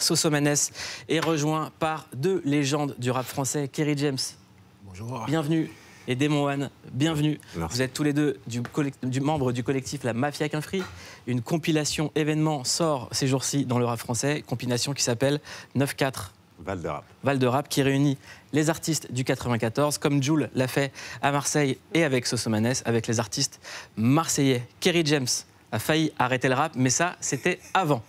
Sosomanes est rejoint par deux légendes du rap français, Kerry James. Bonjour. Bienvenue. Et Démon One, bienvenue. Merci. Vous êtes tous les deux du membre du collectif La Mafia qu'un Free. Une compilation événement sort ces jours-ci dans le rap français, compilation qui s'appelle 9-4. Val de Rap. Val de Rap, qui réunit les artistes du 94, comme Jul l'a fait à Marseille et avec Sosomanes, avec les artistes marseillais. Kerry James a failli arrêter le rap, mais ça, c'était avant.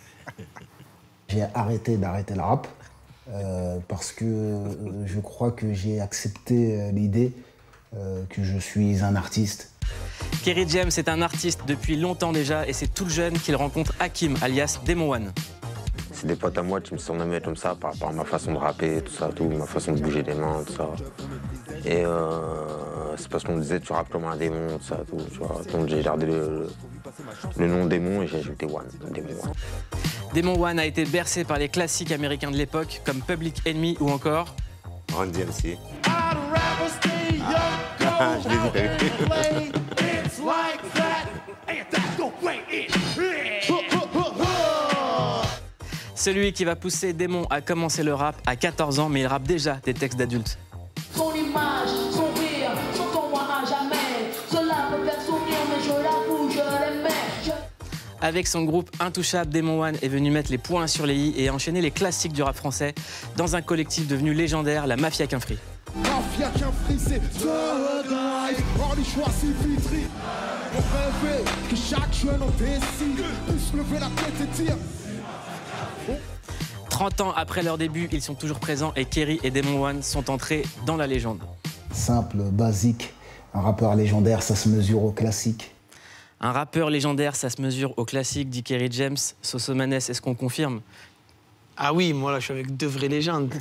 J'ai arrêté d'arrêter le rap parce que je crois que j'ai accepté l'idée que je suis un artiste. Kerry James est un artiste depuis longtemps déjà et c'est tout jeune qu'il rencontre Hakim, alias Démon One. C'est des potes à moi qui me surnommaient comme ça par rapport à ma façon de rapper, tout ça, tout, ma façon de bouger les mains, tout ça. Et c'est parce qu'on me disait tu rappes comme un démon, tout ça, tout, tu vois. Donc j'ai gardé le nom démon et j'ai ajouté One, Démon One. Démon One a été bercé par les classiques américains de l'époque comme Public Enemy ou encore Run DMC. Je l'ai dit, t'as vu. celui qui va pousser Démon à commencer le rap à 14 ans, mais il rappe déjà des textes d'adultes. Son image, son rire, son ton à jamais. Cela me fait sourire, mais je l'avoue, je l'aimais. Avec son groupe Intouchable, Démon One est venu mettre les points sur les i et enchaîner les classiques du rap français dans un collectif devenu légendaire, la Mafia qu'un Free. Mafia qu'un Free, c'est The Drive. Or les choix, c'est Vitry. On rêvait que chaque jeune en décide puisse lever la tête et dire. 30 ans après leur début, ils sont toujours présents et Kerry et Démon One sont entrés dans la légende. Simple, basique, un rappeur légendaire, ça se mesure au classique. Un rappeur légendaire, ça se mesure au classique, dit Kerry James. Sosomanes, est-ce qu'on confirme? Ah oui, moi là, je suis avec deux vraies légendes.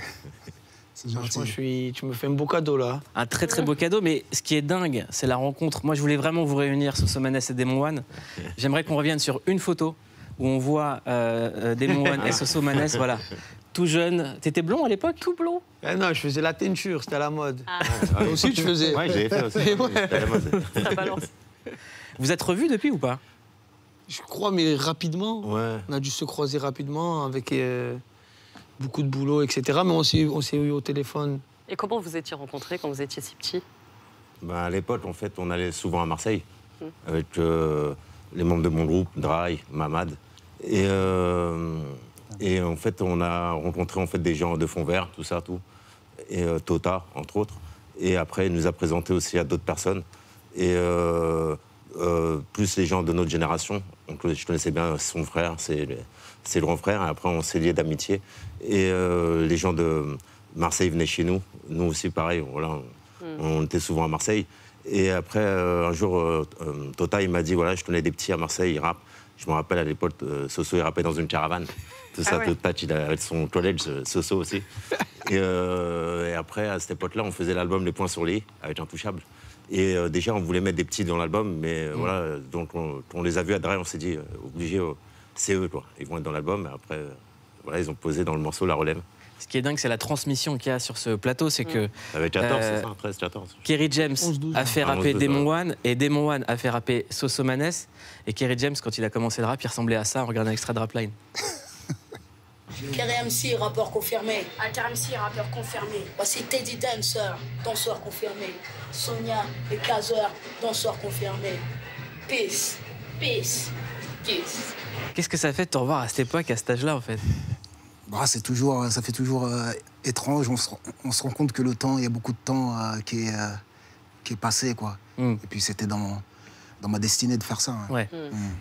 Franchement, tu me fais un beau cadeau là. Un très très beau cadeau, mais ce qui est dingue, c'est la rencontre. Moi, je voulais vraiment vous réunir, Sosomanes et Démon One. J'aimerais qu'on revienne sur une photo où on voit Démon One et Sosomanes, voilà. Tout jeune. T'étais blond à l'époque? Tout blond? Ah non, je faisais la teinture, c'était à la mode. Toi aussi, tu faisais? Ouais, j'ai fait aussi. C'était à la mode. Ça balance. Vous êtes revus depuis ou pas? Je crois, mais rapidement. Ouais. On a dû se croiser rapidement avec beaucoup de boulot, etc. Mais on s'est eu au téléphone. Et comment vous étiez rencontrés quand vous étiez si petit? À l'époque, en fait, on allait souvent à Marseille avec les membres de mon groupe, Dry, Mamad. Et en fait, on a rencontré en fait, des gens de Fond Vert, tout ça, tout. Et Tota, entre autres. Et après, il nous a présenté aussi à d'autres personnes. Et plus les gens de notre génération. Donc, je connaissais bien son frère, c'est le grand frère. Et après, on s'est liés d'amitié. Et les gens de Marseille venaient chez nous. Nous aussi, pareil. Voilà, on était souvent à Marseille. Et après, un jour, Tota, il m'a dit, voilà, je connais des petits à Marseille, ils rappent. Je me rappelle à l'époque, Soso, il rappait dans une caravane. Tout ça, tout patch, il avait son collège, Soso aussi. Et après, à cette époque-là, on faisait l'album Les Points sur les i, avec Intouchable. Et déjà, on voulait mettre des petits dans l'album, mais voilà, donc on les a vus à Dray, on s'est dit, obligé, c'est eux, quoi. Ils vont être dans l'album, et après, voilà, ils ont posé dans le morceau La Relève. Ce qui est dingue, c'est la transmission qu'il y a sur ce plateau, c'est que... Avec 14, c'est ça, 13, 14. Kerry James 11, a fait rapper 11, Démon One, et Démon One a fait rapper Sosomanes. Et Kerry James, quand il a commencé le rap, il ressemblait à ça en regardant un extrait de Rapline. Kerry MC, rappeur confirmé. Alter MC, rappeur confirmé. Voici Teddy Dancer, danseur confirmé. Sonia et Kazer, danseur confirmé. Peace, peace, peace. Qu'est-ce que ça fait de te revoir à cette époque, à cet âge-là, en fait? Bah, ça fait toujours étrange, on se rend compte que le temps, il y a beaucoup de temps qui est passé, quoi. Et puis c'était dans ma destinée de faire ça. Hein. Ouais.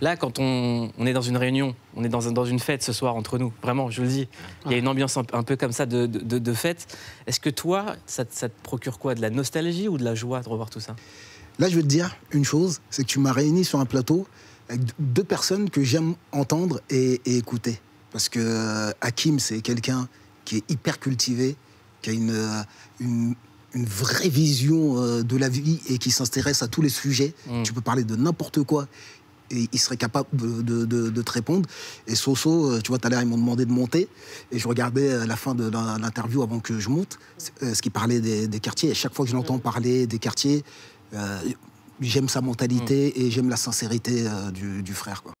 Là, quand on est dans une réunion, on est dans une fête ce soir entre nous, vraiment, je le dis, il y a une ambiance un peu comme ça de fête. Est-ce que toi, ça te procure quoi? De la nostalgie ou de la joie de revoir tout ça? Là, je veux te dire une chose, c'est que tu m'as réuni sur un plateau avec deux personnes que j'aime entendre et écouter. Parce que Hakim, c'est quelqu'un qui est hyper cultivé, qui a une vraie vision de la vie et qui s'intéresse à tous les sujets. Tu peux parler de n'importe quoi et il serait capable de te répondre. Et Soso, tu vois, tout à l'heure, ils m'ont demandé de monter. Et je regardais la fin de l'interview avant que je monte, ce qu'il parlait des quartiers. Et chaque fois que je l'entends parler des quartiers, j'aime sa mentalité et j'aime la sincérité du frère, quoi.